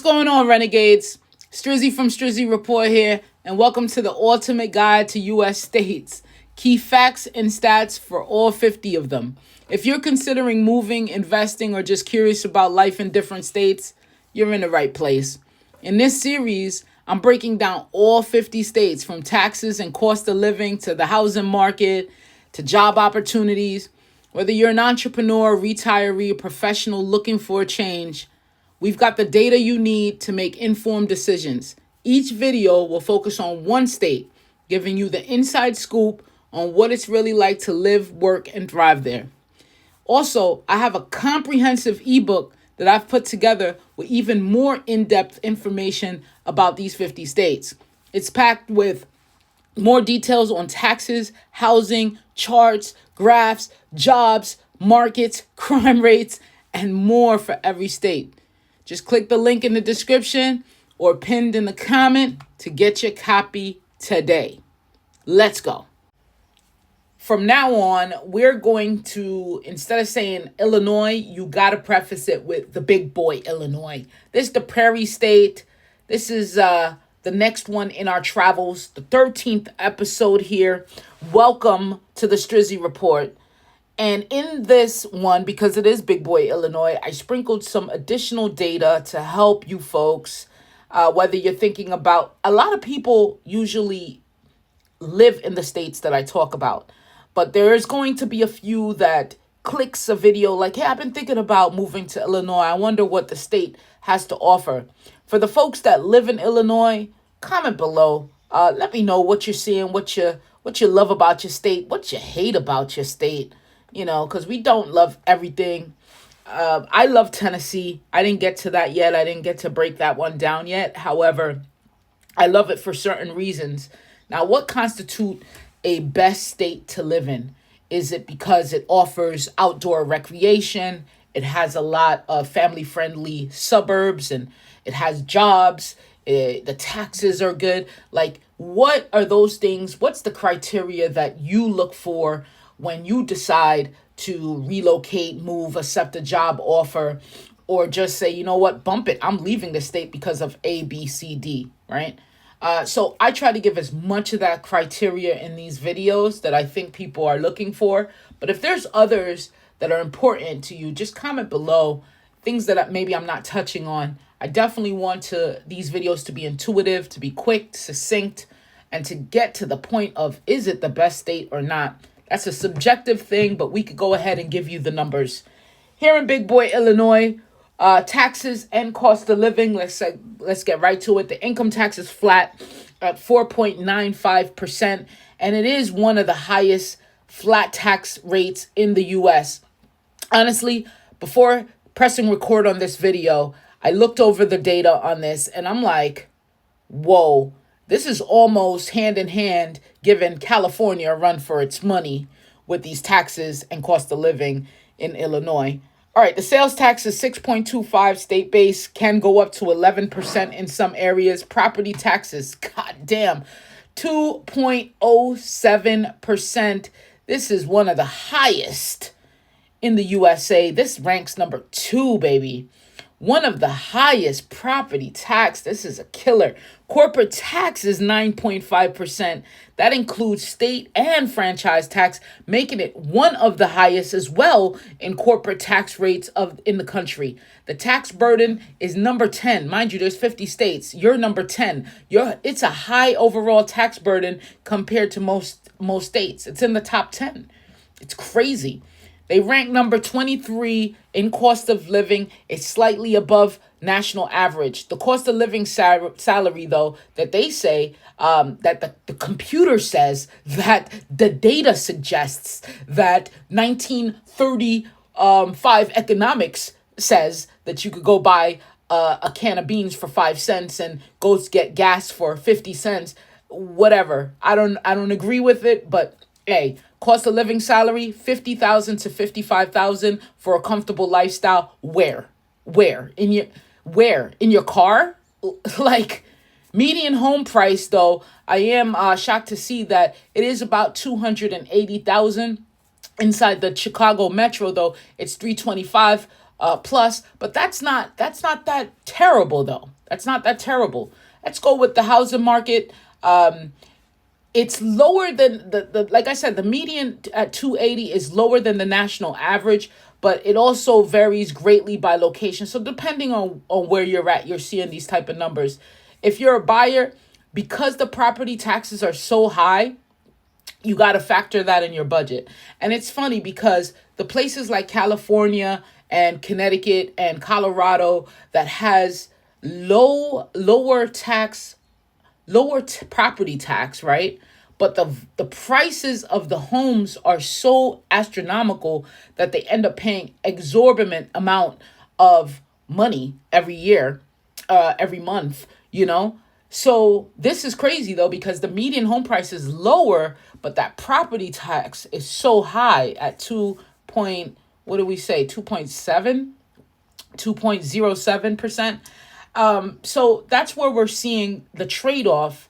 going on, Renegades? Strizzy from Strizzy Report here, and welcome to the ultimate guide to U.S. states. Key facts and stats for all 50 of them. If you're considering moving, investing, or just curious about life in different states, you're in the right place. In this series, I'm breaking down all 50 states, from taxes and cost of living to the housing market to job opportunities. Whether you're an entrepreneur, retiree, or professional looking for a change, we've got the data you need to make informed decisions. Each video will focus on one state, giving you the inside scoop on what it's really like to live, work, and thrive there. Also, I have a comprehensive ebook that I've put together with even more in-depth information about these 50 states. It's packed with more details on taxes, housing, charts, graphs, jobs, markets, crime rates, and more for every state. Just click the link in the description or pinned in the comment to get your copy today. Let's go. From now on, we're going to, instead of saying Illinois, you got to preface it with the big boy Illinois. This is the Prairie State. This is the next one in our travels, the 13th episode here. Welcome to the Strizzy Report. And in this one, because it is big boy Illinois, I sprinkled some additional data to help you folks, whether you're thinking about, a lot of people usually live in the states that I talk about. But there is going to be a few that clicks a video like, hey, I've been thinking about moving to Illinois. I wonder what the state has to offer. For the folks that live in Illinois, comment below. Let me know what you're seeing, what you love about your state, what you hate about your state. You know, because we don't love everything. I love Tennessee. I didn't get to that yet. I didn't get to break that one down yet. However, I love it for certain reasons. Now, what constitutes a best state to live in? Is it because it offers outdoor recreation? It has a lot of family-friendly suburbs, and it has jobs. The taxes are good. Like, what are those things? What's the criteria that you look for when you decide to relocate, move, accept a job offer, or just say, you know what, bump it, I'm leaving the state because of A, B, C, D, right? So I try to give as much of that criteria in these videos that I think people are looking for. But if there's others that are important to you, just comment below, things that maybe I'm not touching on. I definitely want these videos to be intuitive, to be quick, succinct, and to get to the point of, is it the best state or not? That's a subjective thing, but we could go ahead and give you the numbers. Here in big boy Illinois, taxes and cost of living, let's get right to it. The income tax is flat at 4.95%, and it is one of the highest flat tax rates in the U.S. Honestly, before pressing record on this video, I looked over the data on this, and I'm like, whoa, this is almost hand in hand giving California a run for its money with these taxes and cost of living in Illinois. All right, the sales tax is 6.25 state-based, can go up to 11% in some areas. Property taxes, goddamn, 2.07%. This is one of the highest in the USA. This ranks number 2, baby. One of the highest. Property tax, this is a killer. Corporate tax is 9.5%. That includes state and franchise tax, making it one of the highest as well in corporate tax rates in the country. The tax burden is number 10. Mind you, there's 50 states. You're number 10. It's a high overall tax burden compared to most states. It's in the top 10. It's crazy. They rank number 23 in cost of living. It's slightly above national average. The cost of living salary, though, that they say, that the computer says, that the data suggests, that 1935 economics says that you could go buy a can of beans for 5 cents and go get gas for 50 cents. Whatever. I don't agree with it, but hey, cost of living salary, $50,000 to $55,000 for a comfortable lifestyle. Where in your car? Like, median home price, though, I am shocked to see that it is about $280,000 inside the Chicago metro. Though it's $325 plus, but that's not that terrible though. That's not that terrible. Let's go with the housing market. It's lower than the like I said, the median at 280 is lower than the national average, but it also varies greatly by location. So depending on where you're at, you're seeing these type of numbers. If you're a buyer, because the property taxes are so high, you got to factor that in your budget. And it's funny because the places like California and Connecticut and Colorado that has lower property tax, right? But the prices of the homes are so astronomical that they end up paying exorbitant amount of money every year, every month, you know? So this is crazy though, because the median home price is lower, but that property tax is so high at what do we say? 2.07%. So that's where we're seeing the trade-off,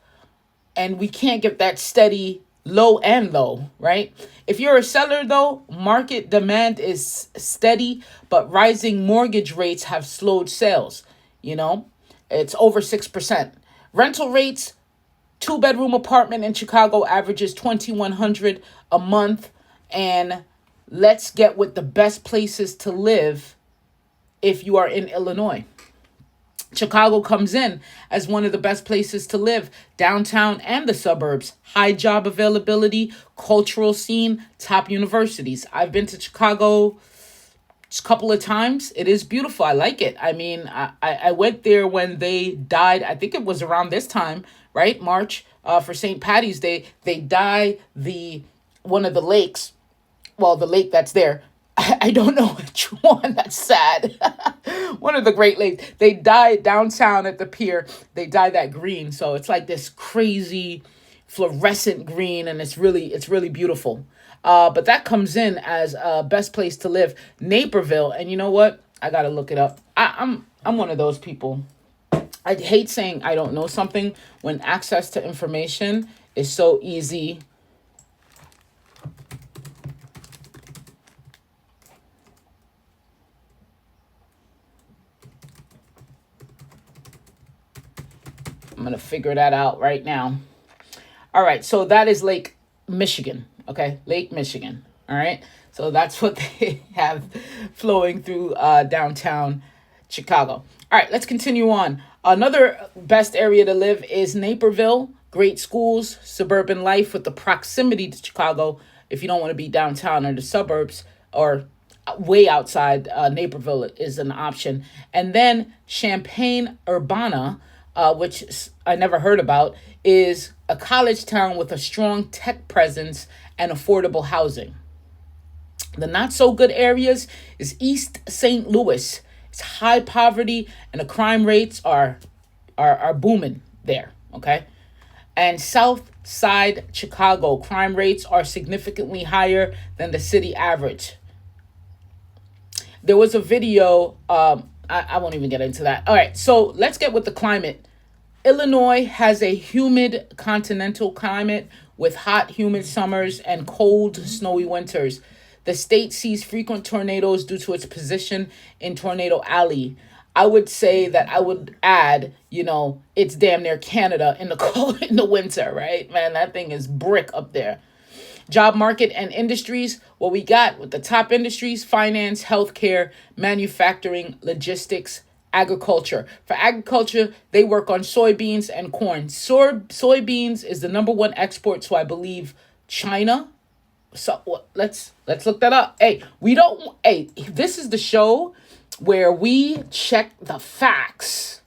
and we can't get that steady low and low, right? If you're a seller though, market demand is steady, but rising mortgage rates have slowed sales. You know, it's over 6%. Rental rates, 2-bedroom apartment in Chicago averages $2,100 a month. And let's get with the best places to live if you are in Illinois. Chicago comes in as one of the best places to live, downtown and the suburbs. High job availability, cultural scene, top universities. I've been to Chicago a couple of times. It is beautiful. I like it. I mean, I went there when they died. I think it was around this time, right? March, for St. Patty's Day. They dye one of the lakes. Well, the lake that's there. I don't know which one. That's sad. One of the Great Lakes. They dye it downtown at the pier. They dye that green. So it's like this crazy fluorescent green, and it's really beautiful. But that comes in as best place to live, Naperville. And you know what? I gotta look it up. I'm one of those people. I hate saying I don't know something when access to information is so easy. I'm going to figure that out right now. All right. So that is Lake Michigan. Okay. Lake Michigan. All right. So that's what they have flowing through downtown Chicago. All right. Let's continue on. Another best area to live is Naperville. Great schools, suburban life with the proximity to Chicago. If you don't want to be downtown or the suburbs or way outside, Naperville is an option. And then Champaign-Urbana, which I never heard about, is a college town with a strong tech presence and affordable housing. The not so good areas is East St. Louis. It's high poverty and the crime rates are booming there, okay? And South Side Chicago, crime rates are significantly higher than the city average. There was a video, I won't even get into that. All right, so let's get with the climate. Illinois has a humid continental climate with hot, humid summers and cold, snowy winters. The state sees frequent tornadoes due to its position in Tornado Alley. I would say that I would add, it's damn near Canada in the cold in the winter, right? Man, that thing is brick up there. Job market and industries, what we got with the top industries: finance, healthcare, manufacturing, logistics, agriculture. For agriculture, they work on soybeans and corn. Soybeans is the number one export to, I believe, China. So let's look that up. This is the show where we check the facts.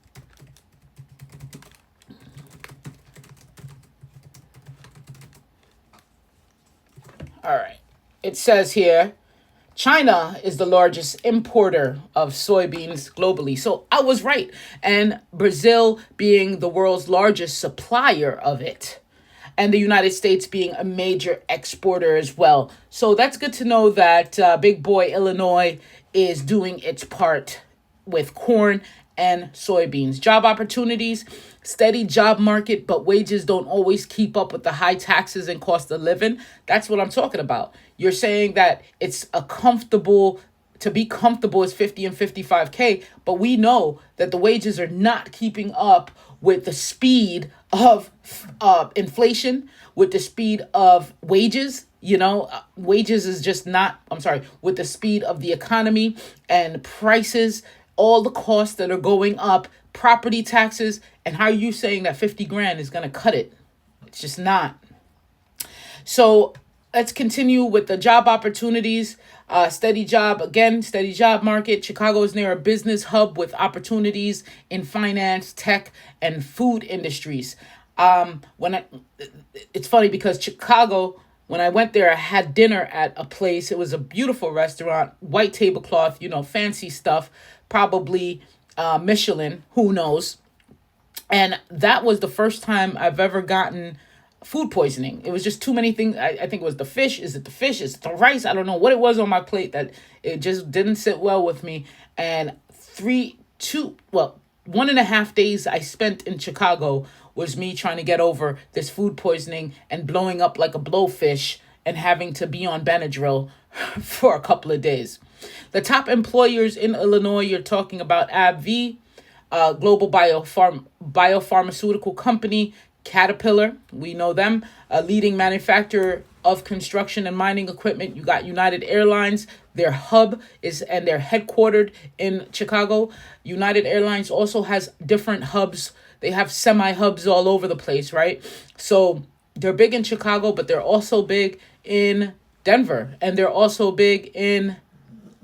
All right. It says here, China is the largest importer of soybeans globally. So I was right. And Brazil being the world's largest supplier of it. And the United States being a major exporter as well. So that's good to know that big boy Illinois is doing its part with corn and soybeans. Job opportunities, steady job market, but wages don't always keep up with the high taxes and cost of living. That's what I'm talking about. You're saying that it's a comfortable to be comfortable is 50 and 55K, but we know that the wages are not keeping up with the speed of inflation, with the speed of wages. Wages is just not, I'm sorry, with the speed of the economy and prices, all the costs that are going up, property taxes, and how are you saying that 50 grand is going to cut it? It's just not. So let's continue with the job opportunities. Steady job market. Chicago is near a business hub with opportunities in finance, tech, and food industries. It's funny because Chicago, when I went there, I had dinner at a place. It was a beautiful restaurant, white tablecloth, fancy stuff, probably Michelin, who knows. And that was the first time I've ever gotten food poisoning. It was just too many things. I think it was the fish. Is it the fish? Is it the rice? I don't know what it was on my plate that it just didn't sit well with me. And 1.5 days I spent in Chicago was me trying to get over this food poisoning and blowing up like a blowfish and having to be on Benadryl for a couple of days. The top employers in Illinois, you're talking about AbbVie, global biopharmaceutical company, Caterpillar, we know them, a leading manufacturer of construction and mining equipment. You got United Airlines, their hub is, and they're headquartered in Chicago. United Airlines also has different hubs. They have semi-hubs all over the place, right? So they're big in Chicago, but they're also big in Denver, and they're also big in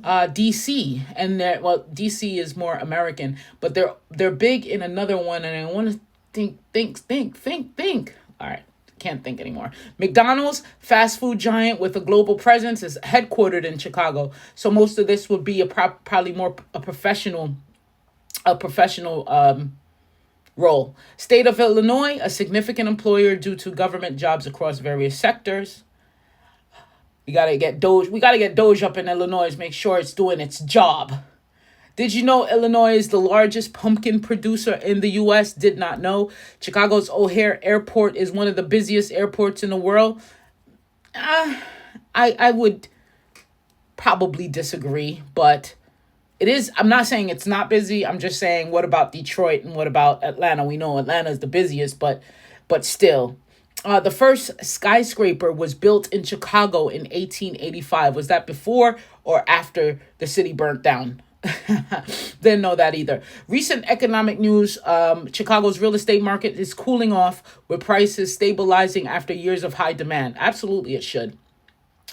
DC, and DC is more American, but they're big in another one, and I want to think. All right, can't think anymore. McDonald's, fast food giant with a global presence, is headquartered in Chicago. So most of this would be probably more a professional role. State of Illinois, a significant employer due to government jobs across various sectors. We gotta get Doge up in Illinois, make sure it's doing its job. Did you know Illinois is the largest pumpkin producer in the U.S.? Did not know. Chicago's O'Hare Airport is one of the busiest airports in the world. I would probably disagree, but it is. I'm not saying it's not busy. I'm just saying, what about Detroit and what about Atlanta? We know Atlanta is the busiest, but still. The first skyscraper was built in Chicago in 1885. Was that before or after the city burnt down? Didn't know that either. Recent economic news, Chicago's real estate market is cooling off with prices stabilizing after years of high demand. Absolutely, it should.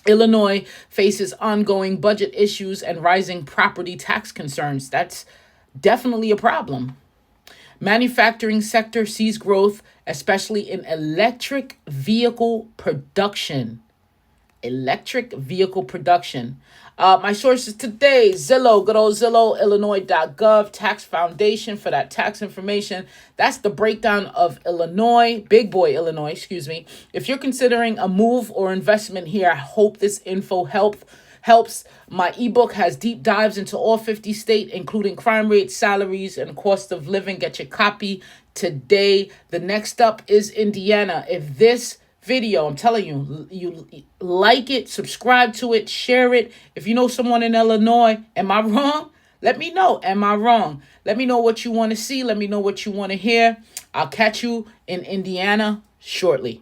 Illinois faces ongoing budget issues and rising property tax concerns. That's definitely a problem. Manufacturing sector sees growth, especially in electric vehicle production. My sources today, Zillow, good old Zillow, Illinois.gov, Tax Foundation for that tax information. That's the breakdown of Illinois, big boy Illinois, excuse me. If you're considering a move or investment here, I hope this info helps. My ebook has deep dives into all 50 states, including crime rates, salaries, and cost of living. Get your copy today. The next up is Indiana. If this video, I'm telling you, you like it, subscribe to it, share it. If you know someone in Illinois, am I wrong? Let me know. Am I wrong? Let me know what you want to see. Let me know what you want to hear. I'll catch you in Indiana shortly.